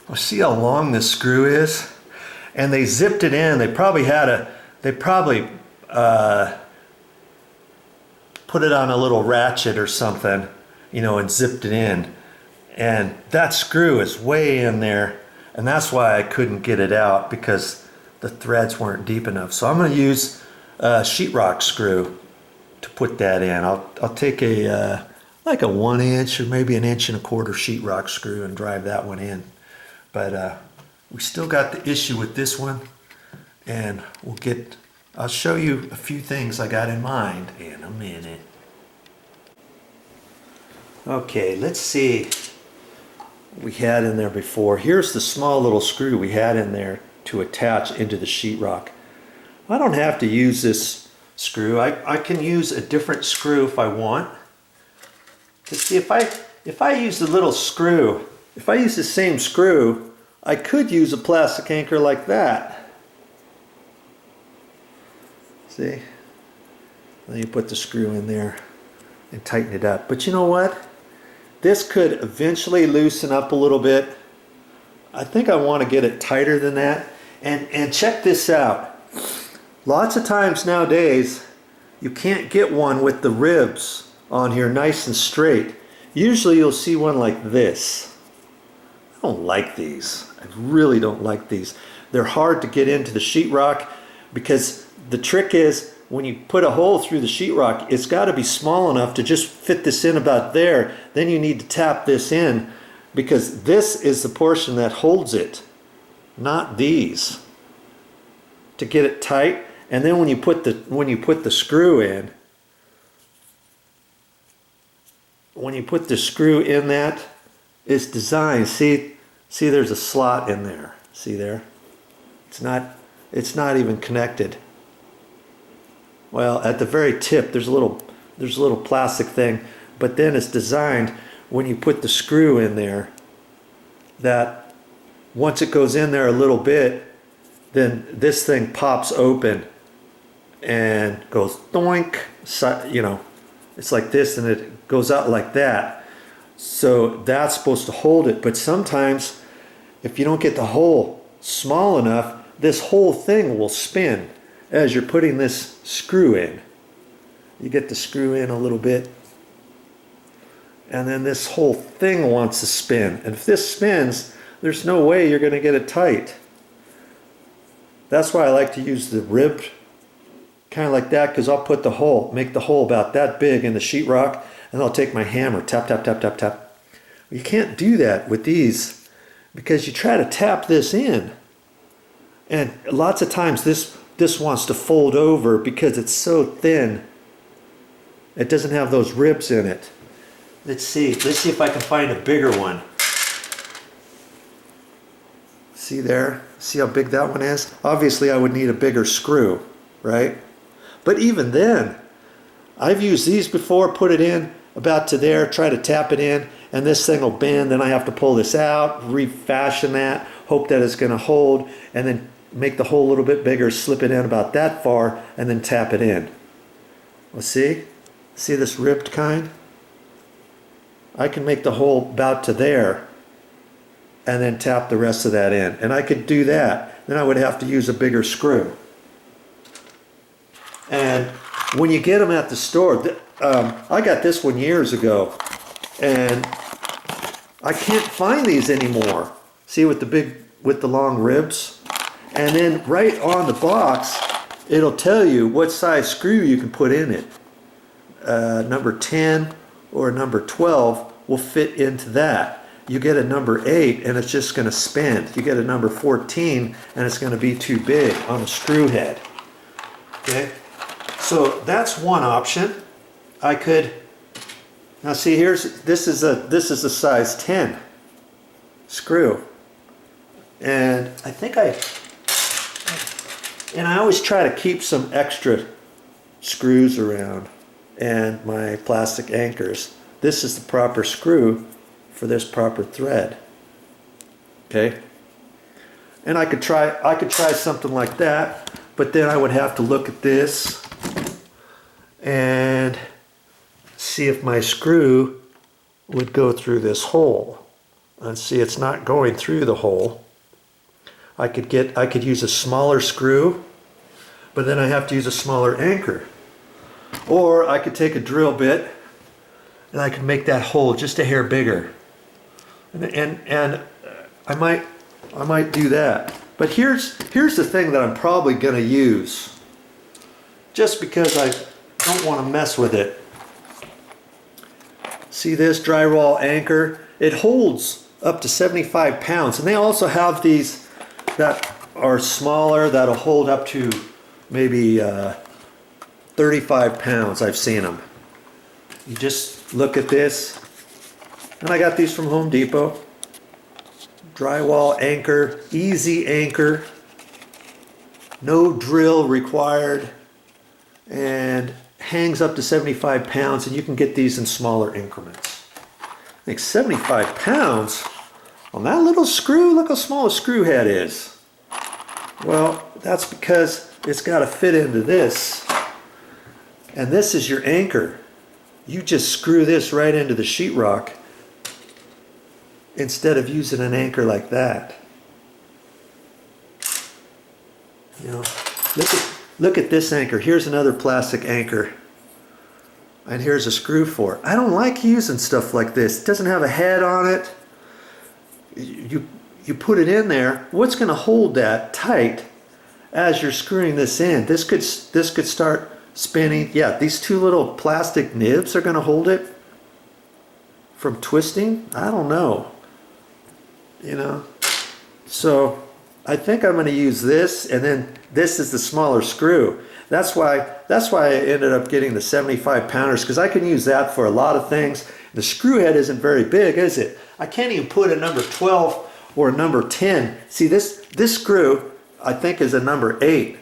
Well, see how long this screw is? And they zipped it in. They probably put it on a little ratchet or something, you know, and zipped it in. And that screw is way in there. And that's why I couldn't get it out, because the threads weren't deep enough. So I'm going to use a sheetrock screw to put that in. I'll take a like a 1 inch or maybe 1 1/4 inch sheetrock screw and drive that one in. But we still got the issue with this one, and I'll show you a few things I got in mind in a minute. Okay, let's see what we had in there before. Here's the small little screw we had in there to attach into the sheetrock. I don't have to use this screw. I can use a different screw if I want. To see, if I use the little screw, if I use the same screw, I could use a plastic anchor like that. See? Then you put the screw in there and tighten it up. But you know what? This could eventually loosen up a little bit. I think I want to get it tighter than that. And check this out. Lots of times nowadays, you can't get one with the ribs on here nice and straight. Usually you'll see one like this. I don't like these. I really don't like these. They're hard to get into the sheetrock, because the trick is when you put a hole through the sheetrock, it's got to be small enough to just fit this in about there. Then you need to tap this in, because this is the portion that holds it, not these, to get it tight. And then when you put the screw in, that, it's designed. See there's a slot in there. See there? It's not even connected. Well, at the very tip there's a little plastic thing, but then it's designed when you put the screw in there, that once it goes in there a little bit, then this thing pops open and goes doink, you know, it's like this, and it goes out like that. So that's supposed to hold it. But sometimes if you don't get the hole small enough, this whole thing will spin as you're putting this screw in. You get the screw in a little bit, and then this whole thing wants to spin. And if this spins, there's no way you're going to get it tight. That's why I like to use the ribbed, kind of like that, because I'll put the hole, make the hole about that big in the sheetrock, and I'll take my hammer, tap, tap, tap, tap, tap. You can't do that with these, because you try to tap this in, and lots of times this wants to fold over because it's so thin. It doesn't have those ribs in it. Let's see if I can find a bigger one. See there? See how big that one is? Obviously I would need a bigger screw, right? But even then, I've used these before, put it in about to there, try to tap it in, and this thing will bend. Then I have to pull this out, refashion that, hope that it's going to hold, and then make the hole a little bit bigger, slip it in about that far, and then tap it in. Well, see this ribbed kind? I can make the hole about to there and then tap the rest of that in. And I could do that. Then I would have to use a bigger screw. And when you get them at the store, I got this one years ago, and I can't find these anymore. See, with the long ribs? And then right on the box, it'll tell you what size screw you can put in it. Number 10 or number 12 will fit into that. You get a number 8 and it's just going to spin. You get a number 14 and it's going to be too big on the screw head. Okay, so that's one option. I could, now see, this is a size 10 screw, and I think I always try to keep some extra screws around and my plastic anchors. This is the proper screw for this proper thread. Okay, and I could try something like that, but then I would have to look at this and see if my screw would go through this hole. And see, it's not going through the hole. I could use a smaller screw, but then I have to use a smaller anchor. Or I could take a drill bit and I could make that hole just a hair bigger. And I might do that. But here's the thing that I'm probably going to use, just because I don't want to mess with it. See this drywall anchor? It holds up to 75 pounds. And they also have these that are smaller that'll hold up to maybe 35 pounds. I've seen them. You just look at this. And I got these from Home Depot. Drywall anchor, easy anchor, no drill required, and hangs up to 75 pounds, and you can get these in smaller increments. I think 75 pounds on that little screw. Look how small a screw head is. Well, that's because it's got to fit into this, and this is your anchor. You just screw this right into the sheetrock instead of using an anchor like that. You know, look at this anchor. Here's another plastic anchor. And here's a screw for it. I don't like using stuff like this. It doesn't have a head on it. You put it in there. What's going to hold that tight as you're screwing this in? This could start spinning. Yeah, these two little plastic nibs are going to hold it from twisting. I don't know. You know, so I think I'm going to use this, and then this is the smaller screw. That's why I ended up getting the 75 pounders, because I can use that for a lot of things. The screw head isn't very big, is it? I can't even put a number 12 or a number 10. See, this screw I think is a number 8.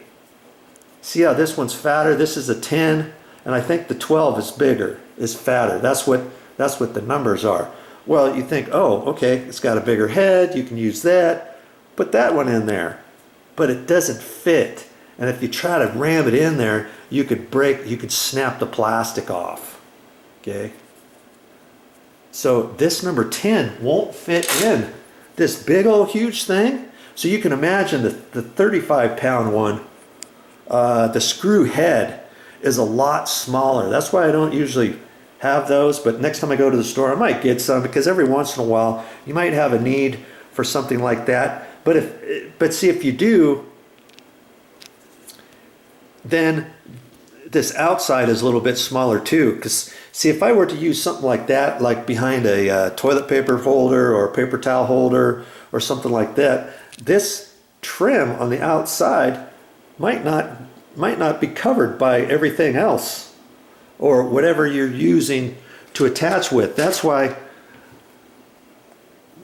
See how this one's fatter? This is a 10, and I think the 12 is bigger, is fatter. That's what the numbers are. Well, you think, oh, okay, it's got a bigger head, you can use that. Put that one in there. But it doesn't fit. And if you try to ram it in there, you could snap the plastic off. Okay? So this number 10 won't fit in this big old huge thing. So you can imagine the 35-pound one, the screw head is a lot smaller. That's why I don't usually have those, but next time I go to the store I might get some, because every once in a while you might have a need for something like that. But see, if you do, then this outside is a little bit smaller too, because see, if I were to use something like that, like behind a toilet paper holder or a paper towel holder or something like that, this trim on the outside might not be covered by everything else, or whatever you're using to attach with. That's why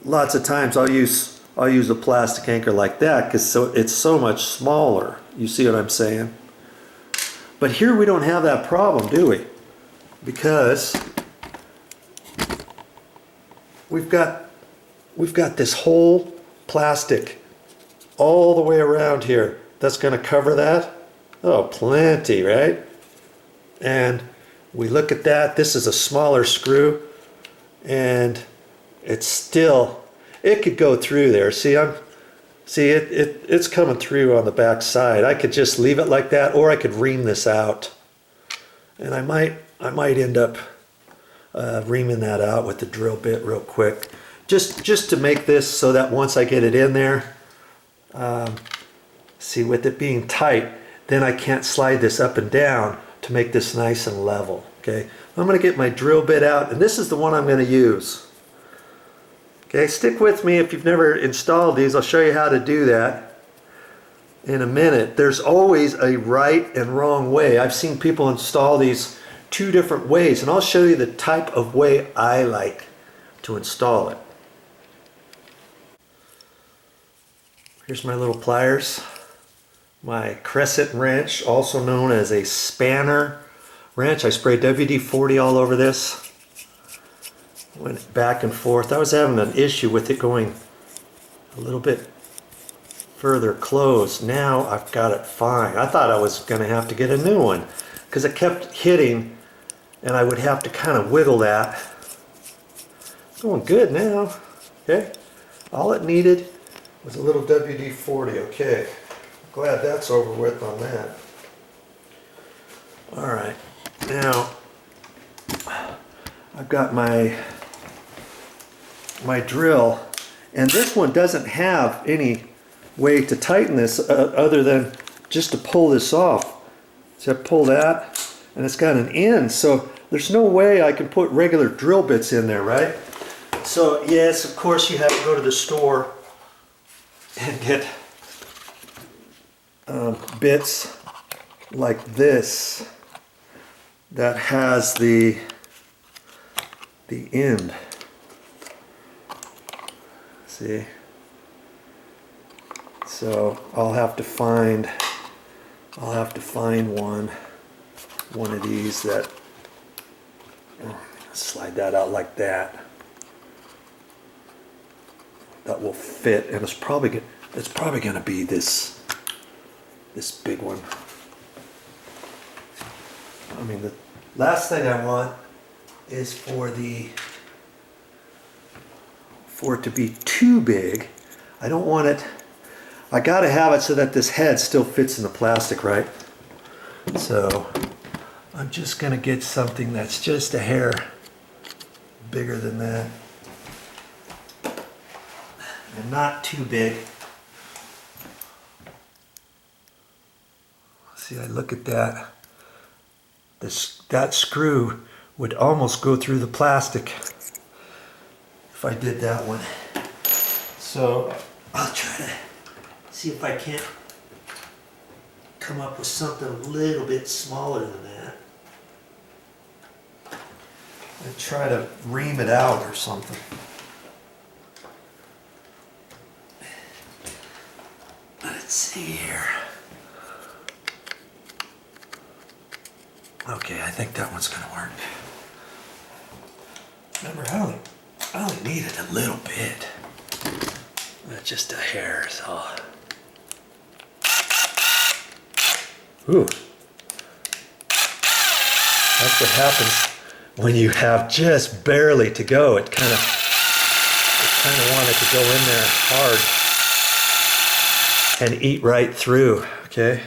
lots of times I'll use a plastic anchor like that, because it's so much smaller. You see what I'm saying? But here we don't have that problem, do we? Because we've got this whole plastic all the way around here that's going to cover that. Oh, plenty, right? And we look at that. This is a smaller screw, and it could go through there. See, it's coming through on the back side. I could just leave it like that, or I could ream this out, and I might end up reaming that out with the drill bit real quick, just to make this so that once I get it in there, see, with it being tight, then I can't slide this up and down to make this nice and level. Okay, I'm going to get my drill bit out, and this is the one I'm going to use. Okay, stick with me if you've never installed these. I'll show you how to do that in a minute. There's always a right and wrong way. I've seen people install these 2 different ways, and I'll show you the type of way I like to install it. Here's my little pliers. My crescent wrench, also known as a spanner wrench. I sprayed WD-40 all over this. Went back and forth. I was having an issue with it going a little bit further closed. Now I've got it fine. I thought I was going to have to get a new one, because it kept hitting and I would have to kind of wiggle that. It's going good now. Okay, all it needed was a little WD-40. Okay, glad that's over with on that. All right, now I've got my drill, and this one doesn't have any way to tighten this other than just to pull this off. So I pull that, and it's got an end, so there's no way I can put regular drill bits in there, right? So yes, of course you have to go to the store and get bits like this that has the end. See? So I'll have to find one of these that slide that out like that. That will fit, and it's probably going to be this big one. I mean, the last thing I want is for it to be too big. I don't want it. I got to have it so that this head still fits in the plastic, right? So I'm just going to get something that's just a hair bigger than that. And not too big. See, I look at that. That screw would almost go through the plastic if I did that one. So I'll try to see if I can't come up with something a little bit smaller than that. And try to ream it out or something. Let's see here. Okay, I think that one's gonna work. Remember, I only needed a little bit. Just a hair, so. Ooh. That's what happens when you have just barely to go. It kind of wanted to go in there hard and eat right through. Okay.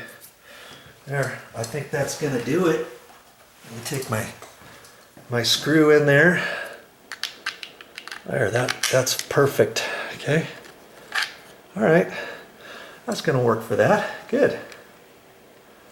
There. I think that's gonna do it. Let me take my screw in there. There. That's perfect. Okay. All right. That's gonna work for that. Good.